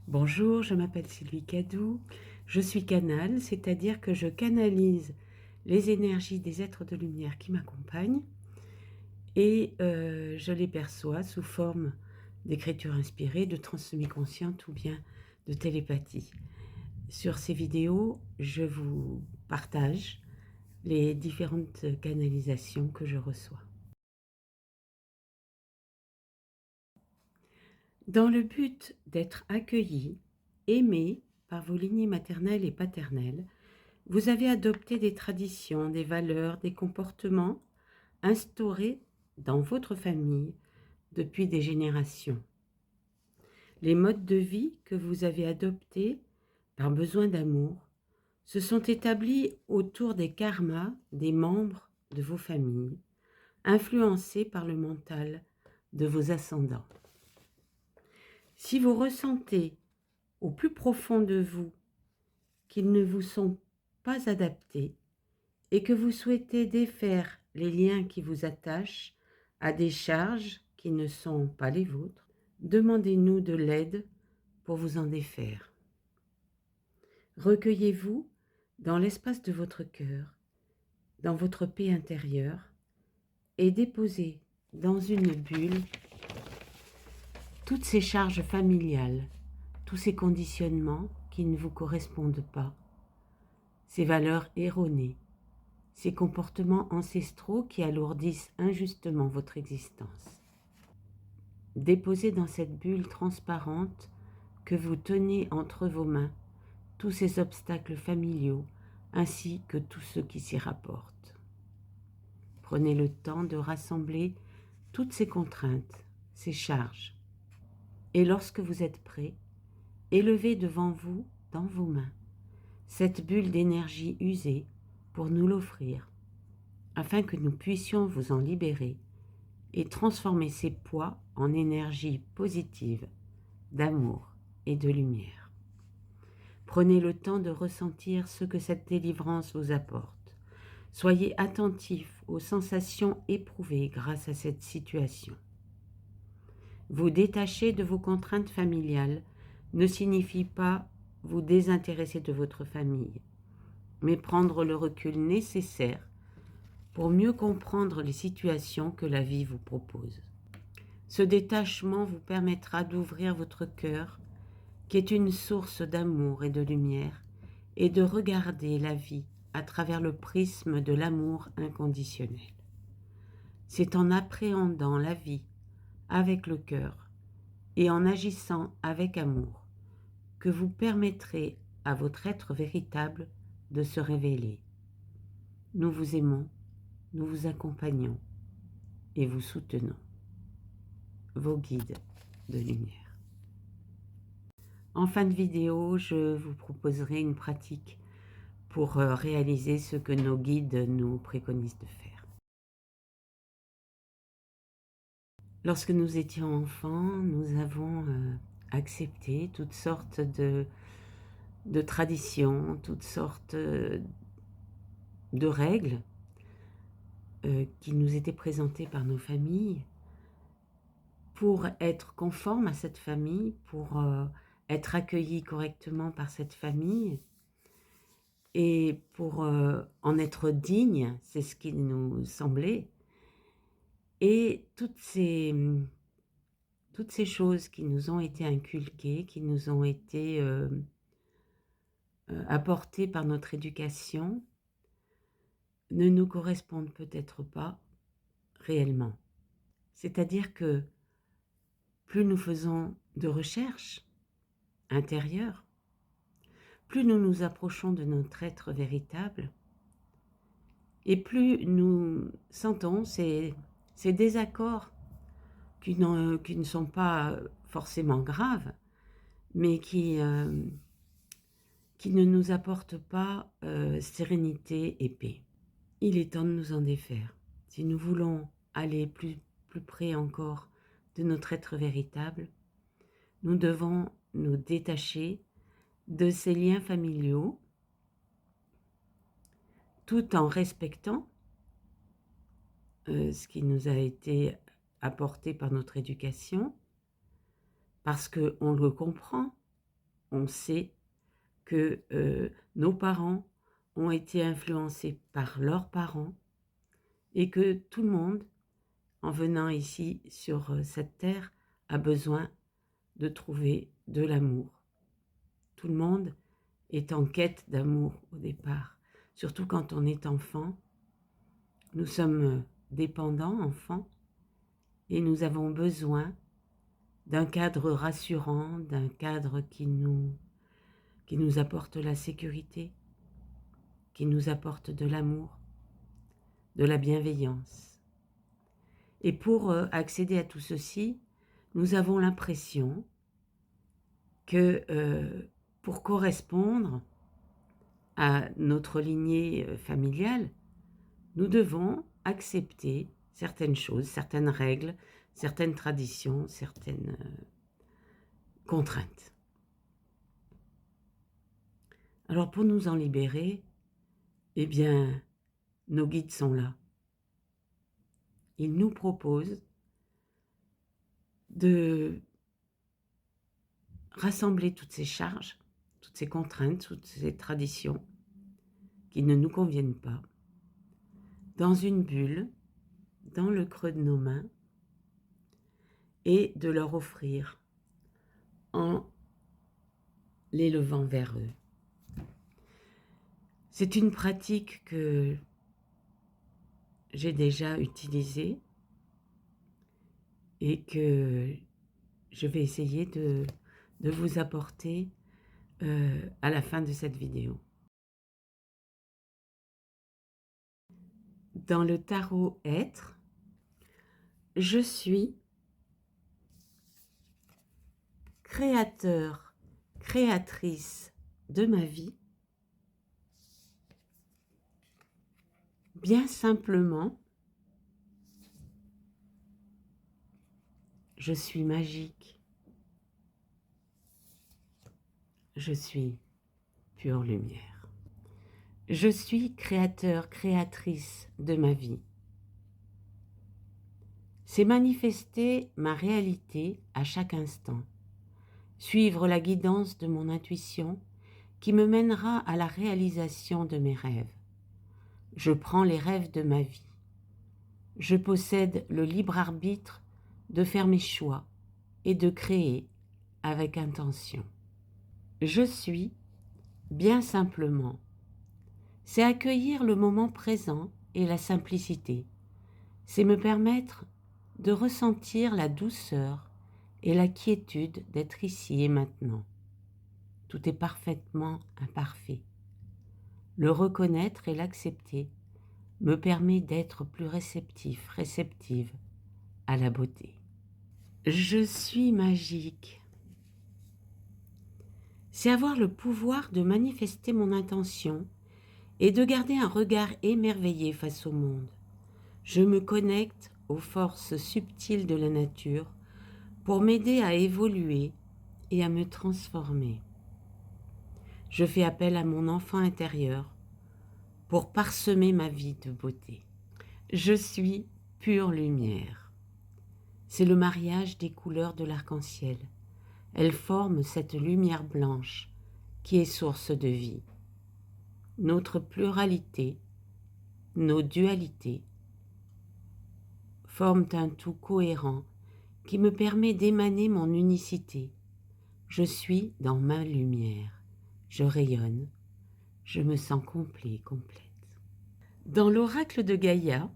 Bonjour, je m'appelle Sylvie Cadou, je suis canal, c'est-à-dire que je canalise les énergies des êtres de lumière qui m'accompagnent et je les perçois sous forme d'écriture inspirée, de transmis consciente ou bien de télépathie. Sur ces vidéos, je vous partage les différentes canalisations que je reçois. Dans le but d'être accueilli, aimé par vos lignées maternelles et paternelles, vous avez adopté des traditions, des valeurs, des comportements instaurés dans votre famille depuis des générations. Les modes de vie que vous avez adoptés par besoin d'amour se sont établis autour des karmas des membres de vos familles, influencés par le mental de vos ascendants. Si vous ressentez au plus profond de vous qu'ils ne vous sont pas adaptés et que vous souhaitez défaire les liens qui vous attachent à des charges qui ne sont pas les vôtres, demandez-nous de l'aide pour vous en défaire. Recueillez-vous dans l'espace de votre cœur, dans votre paix intérieure, et déposez dans une bulle toutes ces charges familiales, tous ces conditionnements qui ne vous correspondent pas, ces valeurs erronées, ces comportements ancestraux qui alourdissent injustement votre existence. Déposez dans cette bulle transparente que vous tenez entre vos mains tous ces obstacles familiaux ainsi que tous ceux qui s'y rapportent. Prenez le temps de rassembler toutes ces contraintes, ces charges. Et lorsque vous êtes prêt, élevez devant vous, dans vos mains, cette bulle d'énergie usée pour nous l'offrir, afin que nous puissions vous en libérer et transformer ces poids en énergie positive, d'amour et de lumière. Prenez le temps de ressentir ce que cette délivrance vous apporte. Soyez attentif aux sensations éprouvées grâce à cette situation. Vous détacher de vos contraintes familiales ne signifie pas vous désintéresser de votre famille, mais prendre le recul nécessaire pour mieux comprendre les situations que la vie vous propose. Ce détachement vous permettra d'ouvrir votre cœur, qui est une source d'amour et de lumière, et de regarder la vie à travers le prisme de l'amour inconditionnel. C'est en appréhendant la vie avec le cœur et en agissant avec amour que vous permettrez à votre être véritable de se révéler. Nous vous aimons, nous vous accompagnons et vous soutenons. Vos guides de lumière. En fin de vidéo, je vous proposerai une pratique pour réaliser ce que nos guides nous préconisent de faire. Lorsque nous étions enfants, nous avons accepté toutes sortes de traditions, toutes sortes de règles qui nous étaient présentées par nos familles pour être conformes à cette famille, pour être accueillis correctement par cette famille et pour en être dignes, c'est ce qui nous semblait. Et toutes ces choses qui nous ont été inculquées, qui nous ont été apportées par notre éducation, ne nous correspondent peut-être pas réellement. C'est-à-dire que plus nous faisons de recherches intérieures, plus nous nous approchons de notre être véritable, et plus nous sentons ces désaccords qui ne sont pas forcément graves, mais qui ne nous apportent pas sérénité et paix. Il est temps de nous en défaire. Si nous voulons aller plus près encore de notre être véritable, nous devons nous détacher de ces liens familiaux tout en respectant ce qui nous a été apporté par notre éducation, parce qu'on le comprend, on sait que nos parents ont été influencés par leurs parents et que tout le monde, en venant ici sur cette terre, a besoin de trouver de l'amour. Tout le monde est en quête d'amour au départ, surtout quand on est enfant. Nous sommes dépendants, enfants, et nous avons besoin d'un cadre rassurant, d'un cadre qui nous apporte la sécurité, qui nous apporte de l'amour, de la bienveillance. Et pour accéder à tout ceci, nous avons l'impression que pour correspondre à notre lignée familiale, nous devons accepter certaines choses, certaines règles, certaines traditions, certaines contraintes. Alors pour nous en libérer, eh bien, nos guides sont là. Ils nous proposent de rassembler toutes ces charges, toutes ces contraintes, toutes ces traditions qui ne nous conviennent pas, dans une bulle, dans le creux de nos mains, et de leur offrir en les levant vers eux. C'est une pratique que j'ai déjà utilisée et que je vais essayer de vous apporter à la fin de cette vidéo. Dans le tarot Être, je suis créateur, créatrice de ma vie, bien simplement, je suis magique, je suis pure lumière. Je suis créateur, créatrice de ma vie. C'est manifester ma réalité à chaque instant, suivre la guidance de mon intuition qui me mènera à la réalisation de mes rêves. Je prends les rêves de ma vie. Je possède le libre arbitre de faire mes choix et de créer avec intention. Je suis, bien simplement, c'est accueillir le moment présent et la simplicité. C'est me permettre de ressentir la douceur et la quiétude d'être ici et maintenant. Tout est parfaitement imparfait. Le reconnaître et l'accepter me permet d'être plus réceptif, réceptive à la beauté. Je suis magique. C'est avoir le pouvoir de manifester mon intention et de garder un regard émerveillé face au monde. Je me connecte aux forces subtiles de la nature pour m'aider à évoluer et à me transformer. Je fais appel à mon enfant intérieur pour parsemer ma vie de beauté. Je suis pure lumière. C'est le mariage des couleurs de l'arc-en-ciel. Elles forment cette lumière blanche qui est source de vie. Notre pluralité, nos dualités, forment un tout cohérent qui me permet d'émaner mon unicité. Je suis dans ma lumière. Je rayonne. Je me sens complet, complète. Dans l'oracle de Gaïa,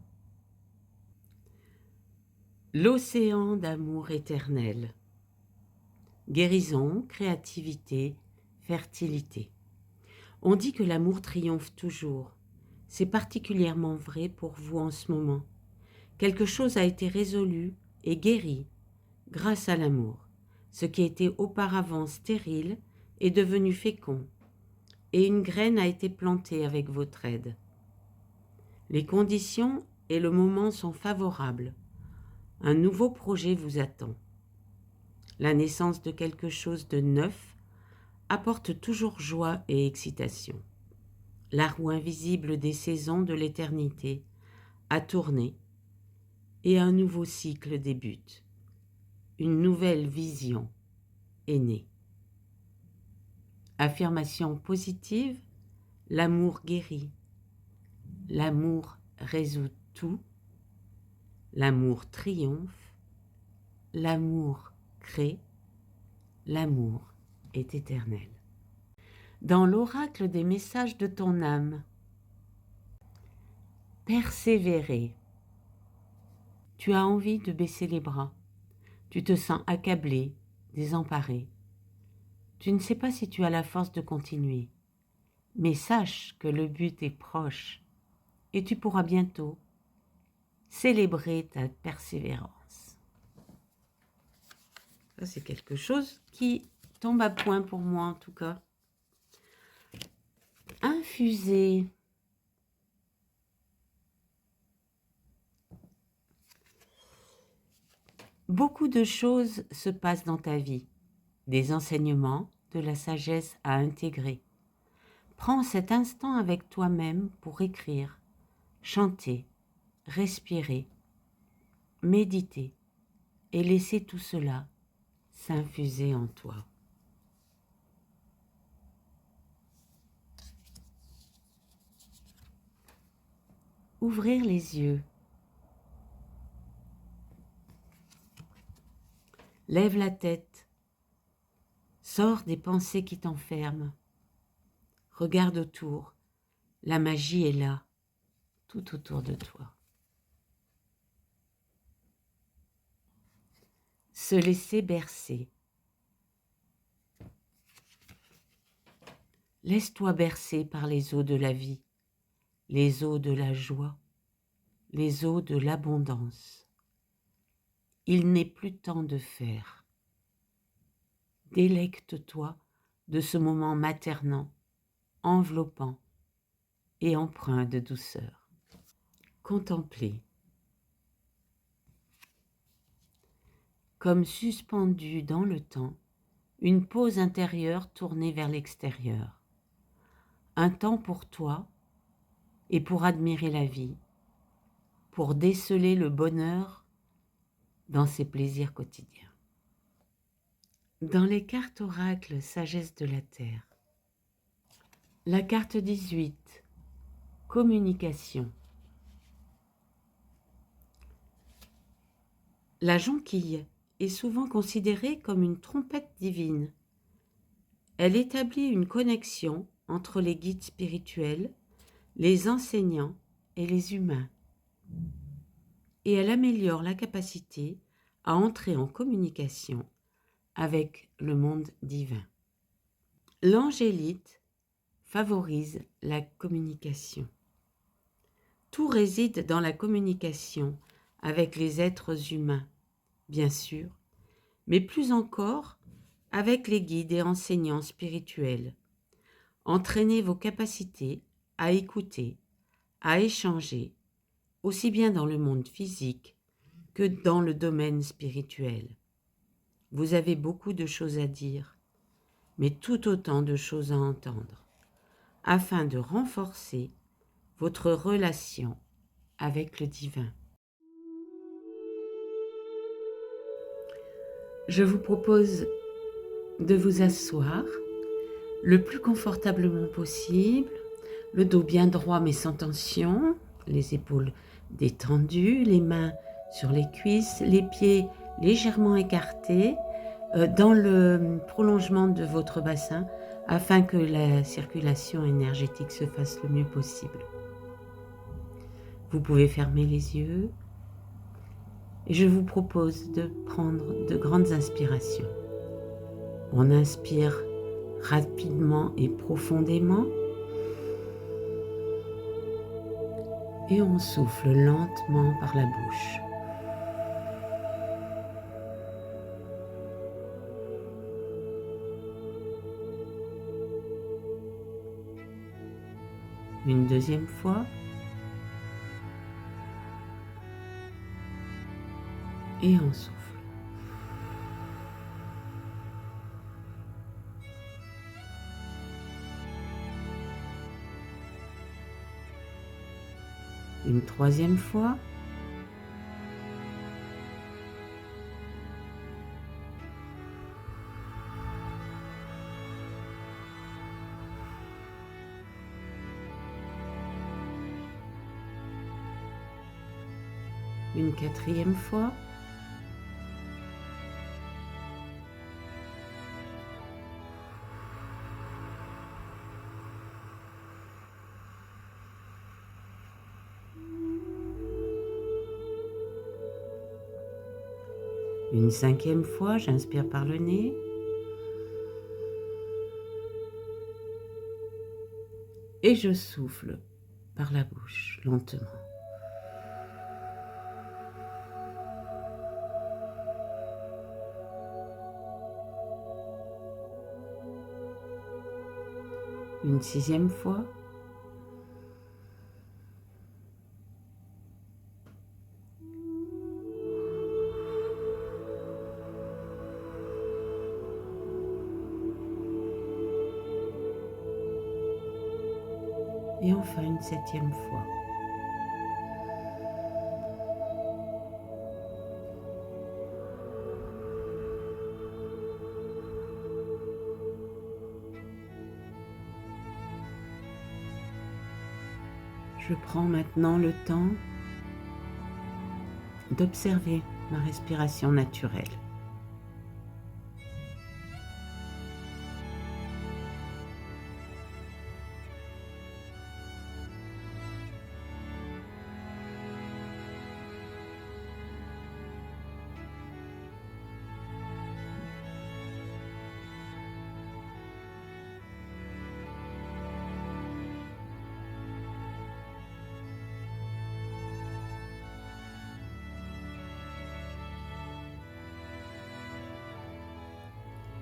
l'océan d'amour éternel, guérison, créativité, fertilité. On dit que l'amour triomphe toujours. C'est particulièrement vrai pour vous en ce moment. Quelque chose a été résolu et guéri grâce à l'amour. Ce qui était auparavant stérile est devenu fécond et une graine a été plantée avec votre aide. Les conditions et le moment sont favorables. Un nouveau projet vous attend. La naissance de quelque chose de neuf apporte toujours joie et excitation. La roue invisible des saisons de l'éternité a tourné et un nouveau cycle débute. Une nouvelle vision est née. Affirmation positive, l'amour guérit, l'amour résout tout, l'amour triomphe, l'amour crée, l'amour est éternel. Dans l'oracle des messages de ton âme, persévérer. Tu as envie de baisser les bras. Tu te sens accablé, désemparé. Tu ne sais pas si tu as la force de continuer. Mais sache que le but est proche et tu pourras bientôt célébrer ta persévérance. Ça, c'est quelque chose qui tombe à point pour moi en tout cas. Infuser. Beaucoup de choses se passent dans ta vie, des enseignements, de la sagesse à intégrer. Prends cet instant avec toi-même pour écrire, chanter, respirer, méditer et laisser tout cela s'infuser en toi. Ouvrir les yeux. Lève la tête. Sors des pensées qui t'enferment. Regarde autour. La magie est là, tout autour de toi. Se laisser bercer. Laisse-toi bercer par les eaux de la vie, les eaux de la joie, les eaux de l'abondance. Il n'est plus temps de faire. Délecte-toi de ce moment maternant, enveloppant et empreint de douceur. Contempler. Comme suspendu dans le temps, une pause intérieure tournée vers l'extérieur. Un temps pour toi et pour admirer la vie, pour déceler le bonheur dans ses plaisirs quotidiens. Dans les cartes oracles Sagesse de la Terre, la carte 18, communication. La jonquille est souvent considérée comme une trompette divine. Elle établit une connexion entre les guides spirituels, les enseignants et les humains. Et elle améliore la capacité à entrer en communication avec le monde divin. L'angélite favorise la communication. Tout réside dans la communication avec les êtres humains, bien sûr, mais plus encore avec les guides et enseignants spirituels. Entraînez vos capacités à écouter, à échanger, aussi bien dans le monde physique que dans le domaine spirituel. Vous avez beaucoup de choses à dire, mais tout autant de choses à entendre, afin de renforcer votre relation avec le divin. Je vous propose de vous asseoir le plus confortablement possible, le dos bien droit mais sans tension, les épaules détendues, les mains sur les cuisses, les pieds légèrement écartés dans le prolongement de votre bassin afin que la circulation énergétique se fasse le mieux possible. Vous pouvez fermer les yeux et je vous propose de prendre de grandes inspirations. On inspire rapidement et profondément et on souffle lentement par la bouche. Une deuxième fois. Et on souffle. Une troisième fois. Une quatrième fois. Une cinquième fois, j'inspire par le nez. Et je souffle par la bouche, lentement. Une sixième fois. Et enfin une septième fois. Je prends maintenant le temps d'observer ma respiration naturelle.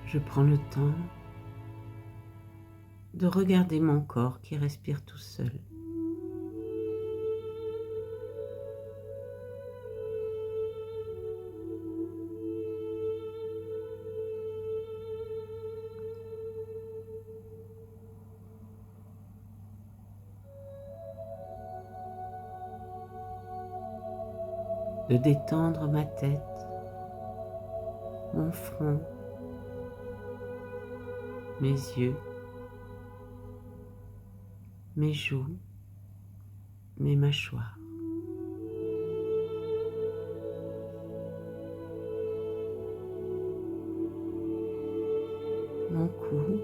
Je prends le temps de regarder mon corps qui respire tout seul. De détendre ma tête, mon front, mes yeux, mes joues, mes mâchoires. Mon cou,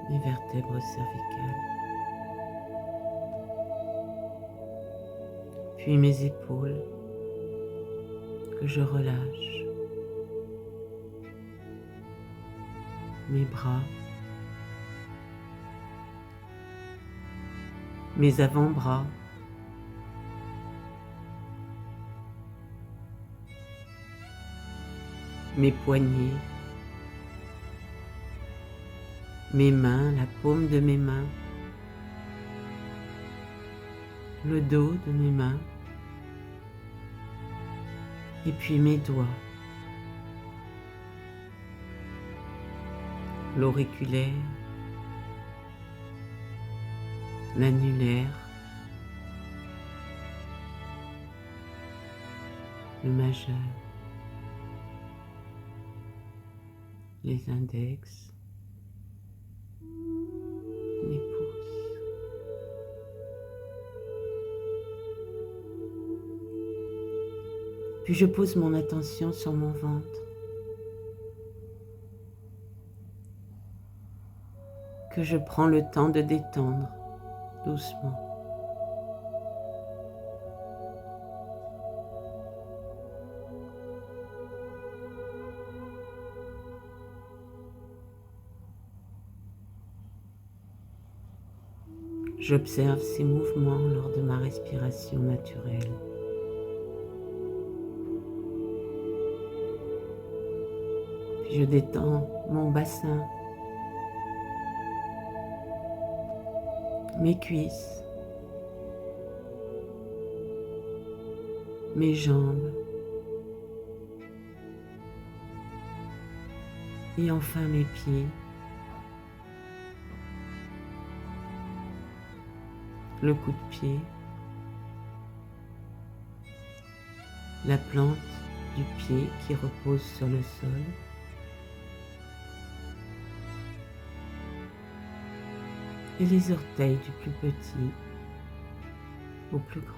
mes vertèbres cervicales, puis mes épaules que je relâche, mes bras, mes avant-bras, mes poignets, mes mains, la paume de mes mains, le dos de mes mains, et puis mes doigts, l'auriculaire, l'annulaire, le majeur, les index, les pouces. Puis je pose mon attention sur mon ventre. Que je prends le temps de détendre doucement. J'observe ces mouvements lors de ma respiration naturelle. Puis je détends mon bassin, mes cuisses, mes jambes et enfin mes pieds, le coup de pied, la plante du pied qui repose sur le sol, et les orteils du plus petit au plus grand.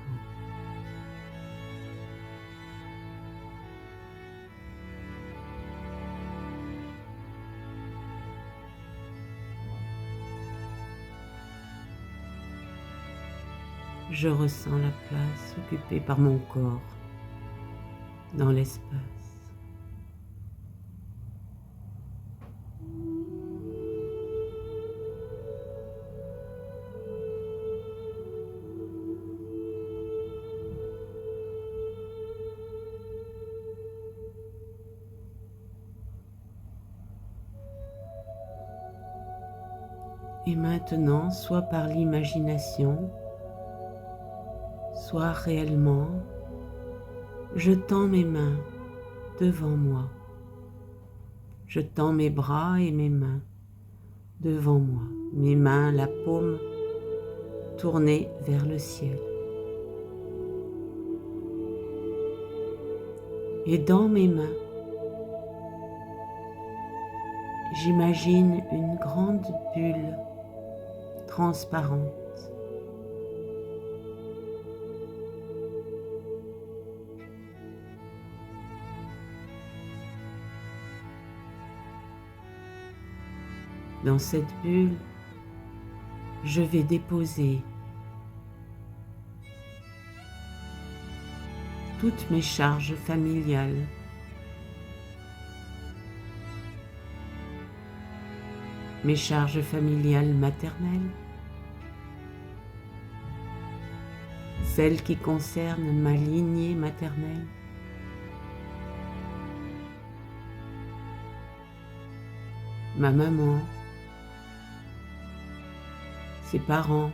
je ressens la place occupée par mon corps dans l'espace. Et maintenant, soit par l'imagination, soit réellement, je tends mes mains devant moi. Je tends mes bras et mes mains devant moi. Mes mains, la paume tournée vers le ciel. Et dans mes mains, j'imagine une grande bulle transparente. Dans cette bulle, je vais déposer toutes mes charges familiales, mes charges familiales maternelles, celles qui concernent ma lignée maternelle, ma maman, ses parents,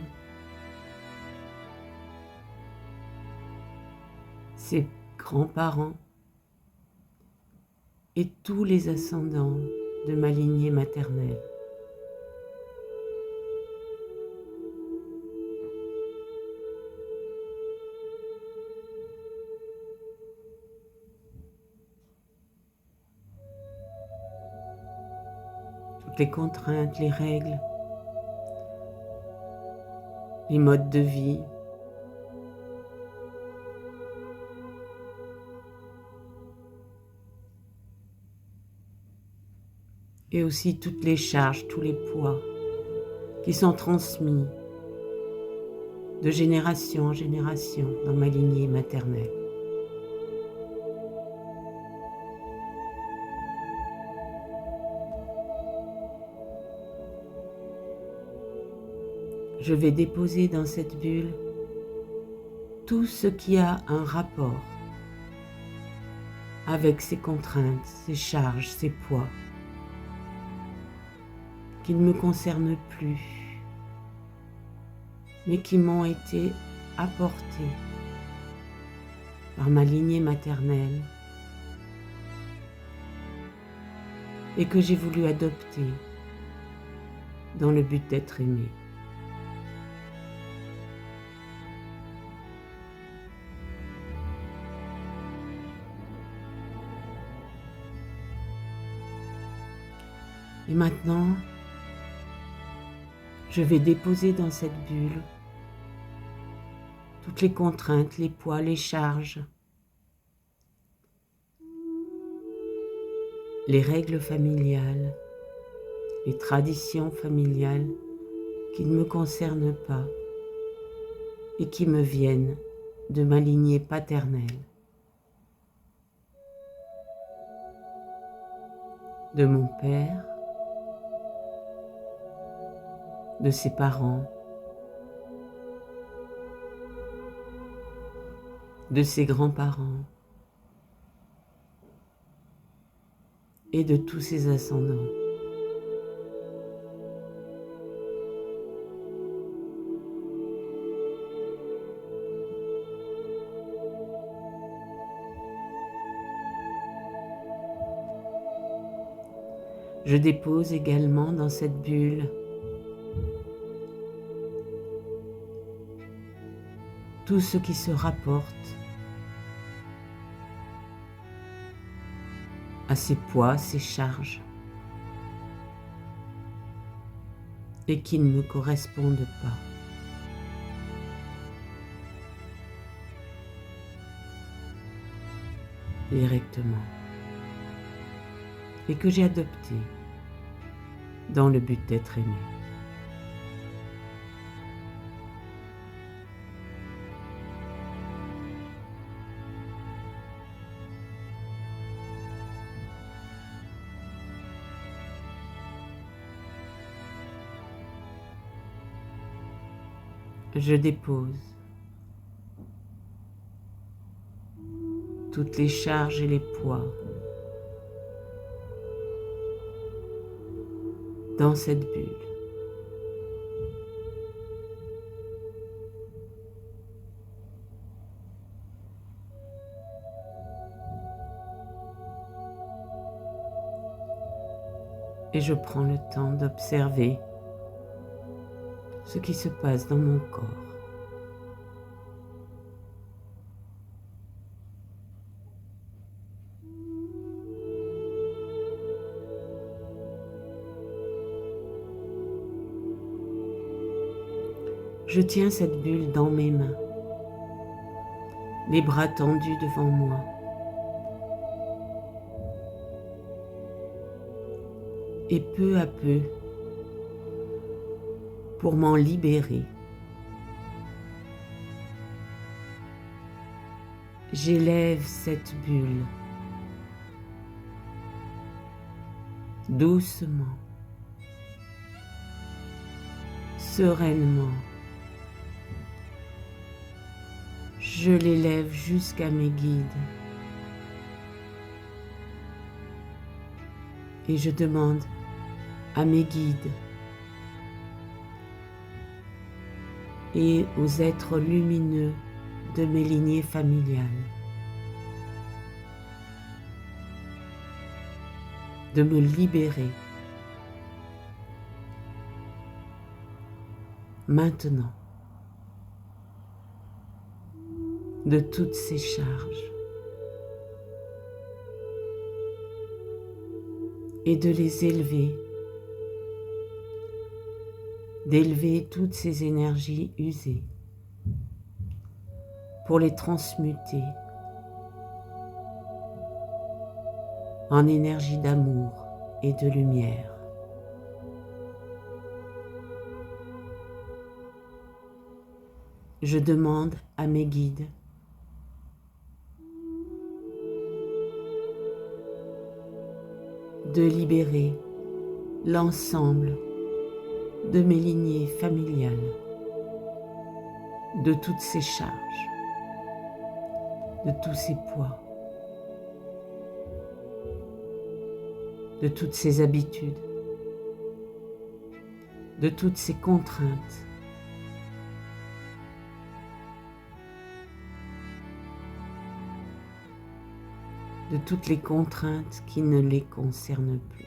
ses grands-parents et tous les ascendants de ma lignée maternelle. Toutes les contraintes, les règles, les modes de vie, et aussi toutes les charges, tous les poids qui sont transmis de génération en génération dans ma lignée maternelle. Je vais déposer dans cette bulle tout ce qui a un rapport avec ces contraintes, ces charges, ces poids qui ne me concernent plus, mais qui m'ont été apportés par ma lignée maternelle et que j'ai voulu adopter dans le but d'être aimé. Et maintenant, je vais déposer dans cette bulle toutes les contraintes, les poids, les charges, les règles familiales, les traditions familiales qui ne me concernent pas et qui me viennent de ma lignée paternelle, de mon père, de ses parents, de ses grands-parents et de tous ses ascendants. Je dépose également dans cette bulle tout ce qui se rapporte à ces poids, ces charges, et qui ne me correspondent pas. Directement, et que j'ai adopté dans le but d'être aimé. Je dépose toutes les charges et les poids dans cette bulle. Et je prends le temps d'observer ce qui se passe dans mon corps. Je tiens cette bulle dans mes mains, les bras tendus devant moi. Et peu à peu, pour m'en libérer, j'élève cette bulle doucement, sereinement. Je l'élève jusqu'à mes guides et je demande à mes guides et aux êtres lumineux de mes lignées familiales de me libérer maintenant de toutes ces charges et de les élever, d'élever toutes ces énergies usées pour les transmuter en énergie d'amour et de lumière. Je demande à mes guides de libérer l'ensemble de mes lignées familiales de toutes ces charges, de tous ces poids, de toutes ces habitudes, de toutes ces contraintes, de toutes les contraintes qui ne les concernent plus.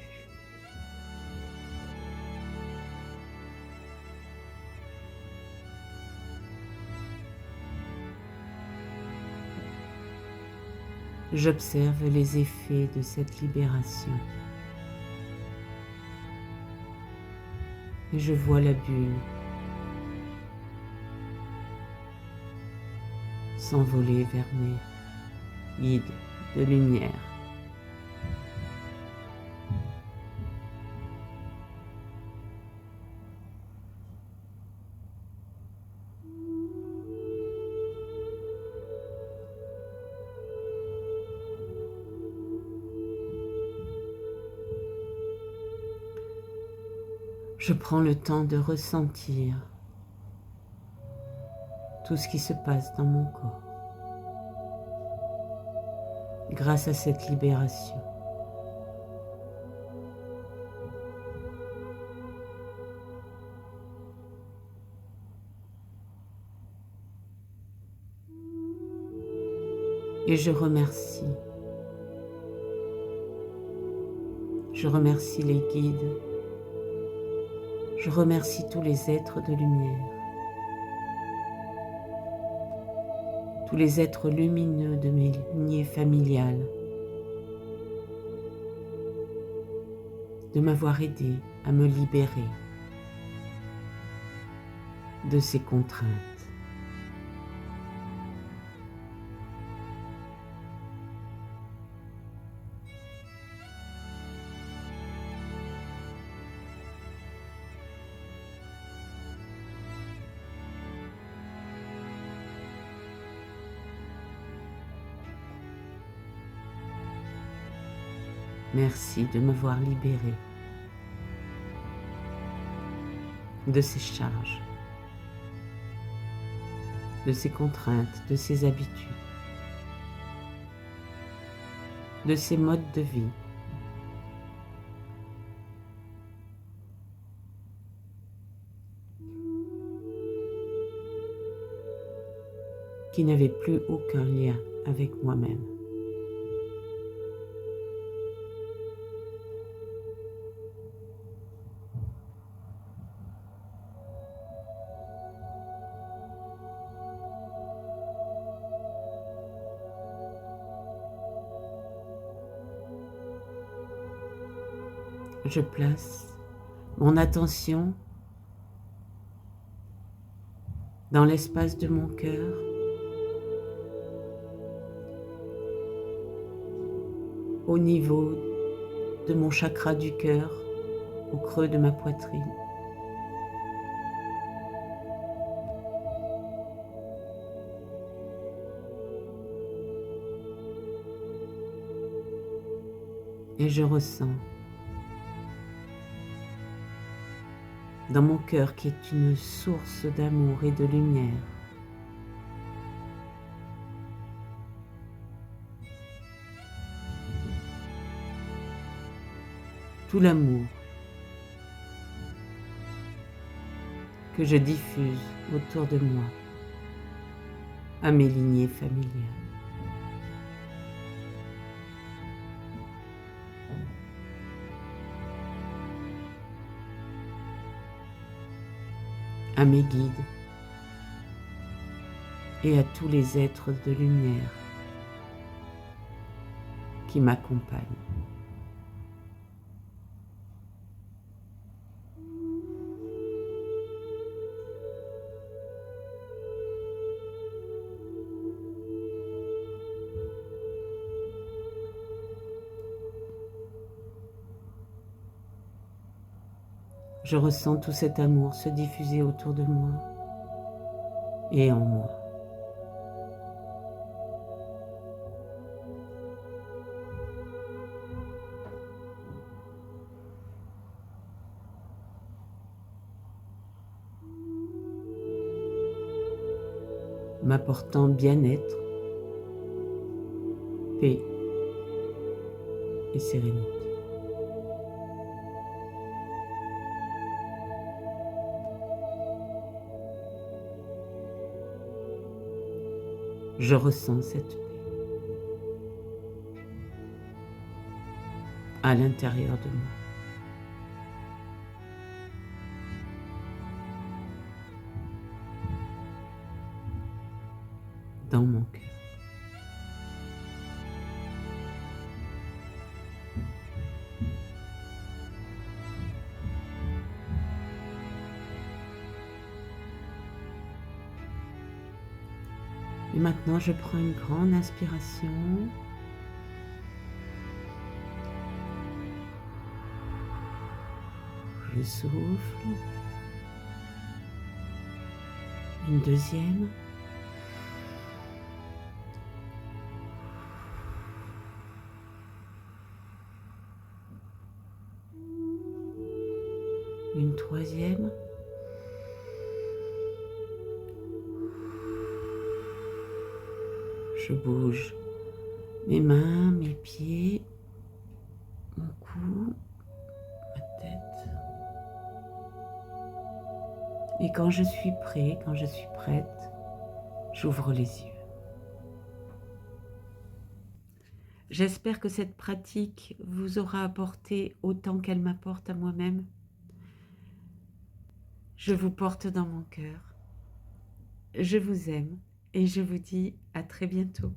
J'observe les effets de cette libération. Et je vois la bulle s'envoler vers mes guides de lumière. Je prends le temps de ressentir tout ce qui se passe dans mon corps grâce à cette libération. Et je remercie les guides, je remercie tous les êtres de lumière, tous les êtres lumineux de mes lignées familiales, de m'avoir aidé à me libérer de ces contraintes. Merci de m'avoir libéré de ces charges de ses contraintes, de ses habitudes, de ses modes de vie. Qui n'avait plus aucun lien avec moi-même. Je place mon attention dans l'espace de mon cœur, au niveau de mon chakra du cœur, au creux de ma poitrine. Et je ressens dans mon cœur qui est une source d'amour et de lumière, tout l'amour que je diffuse autour de moi, à mes lignées familiales. À mes guides et à tous les êtres de lumière qui m'accompagnent. Je ressens tout cet amour se diffuser autour de moi et en moi. M'apportant bien-être, paix et sérénité. Je ressens cette paix à l'intérieur de moi. Dans mon cœur. Et maintenant, je prends une grande inspiration. Je souffle. Une deuxième. Une troisième. Je bouge mes mains, mes pieds, mon cou, ma tête. Et quand je suis prêt, quand je suis prête, j'ouvre les yeux. J'espère que cette pratique vous aura apporté autant qu'elle m'apporte à moi-même. Je vous porte dans mon cœur. Je vous aime et je vous dis à très bientôt.